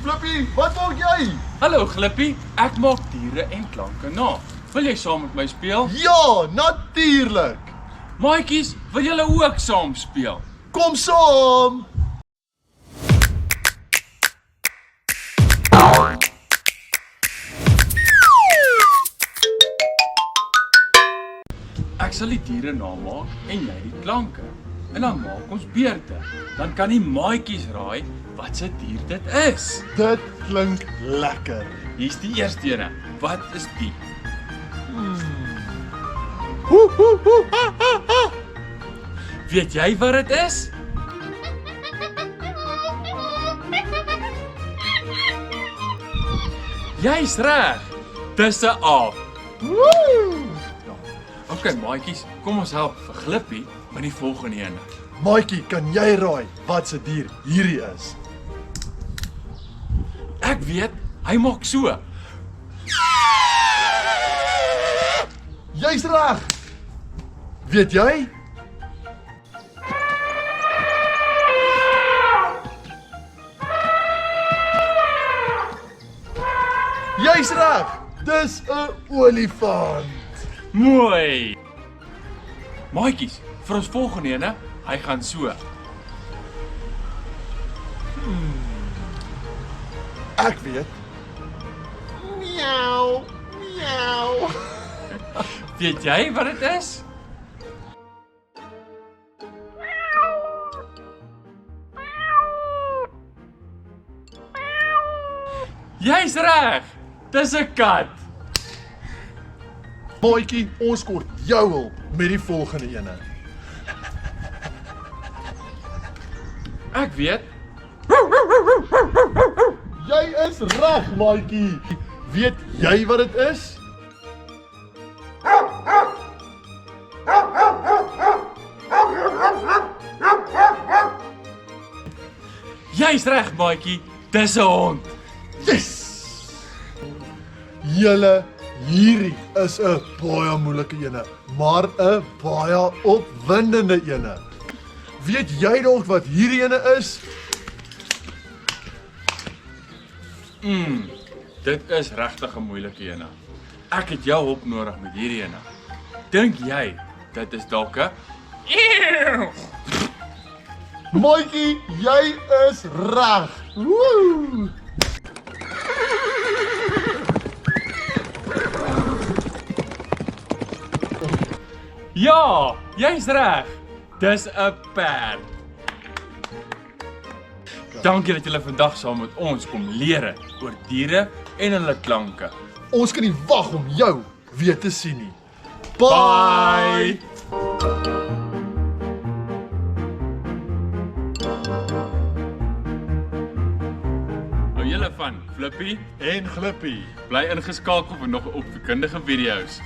Flippy, wat maak jy? Hallo Glippie, ek maak diere en klanke na. Wil jy saam met my speel? Ja, natuurlijk. Maatjies, wil julle ook saam speel? Kom saam. Ek sal die diere namaak en jy die klanke. En dan maak ons beurte. Dan kan die maatjies raai wat se dier dit is. Dit klink lekker. Hier's die eerste ene. Wat is die? Ho, ho, ho, ha, ha, ha. Weet jy wat dit is? Jy's reg. Dis 'n aap. Woe! Okay, maatjies, kom ons help vir Glippie met die volgende ene. Maatjie, kan jy raai wat se dier hierdie is? Ek weet, hy maak so. Jy's reg. Weet jy? Jy's reg. Dis 'n olifant. Mooi. Maatjies, vir ons volgende ene, hy gaan so. Ek weet. Miau, miau. Weet jy wat dit is? Jy's reg. Dis 'n kat. Maatjie, ons kort jou hulp met die volgende ene. Ek weet. Jy is reg, maatjie. Weet jy wat dit is? Jy's reg, maatjie. Dis 'n hond. Yes! Julle, hierdie is 'n baie moeilike ene, maar 'n baie opwindende ene. Weet jy dalk wat hierdie ene is? Dit is regtig 'n moeilike ene. Ek het jou hulp nodig met hierdie ene. Dink jy dit is dalk 'n Maatjie, jy is reg. Woe! Ja, jy's reg. Dis 'n perd. Dankie dat julle vandag saam met ons kom leer oor diere en hulle klanke. Ons kan nie wag om jou weer te sien nie. Bye. Hou julle van Flippy? En Glippie. Bly ingeskakel vir nog opvoedkundige video's.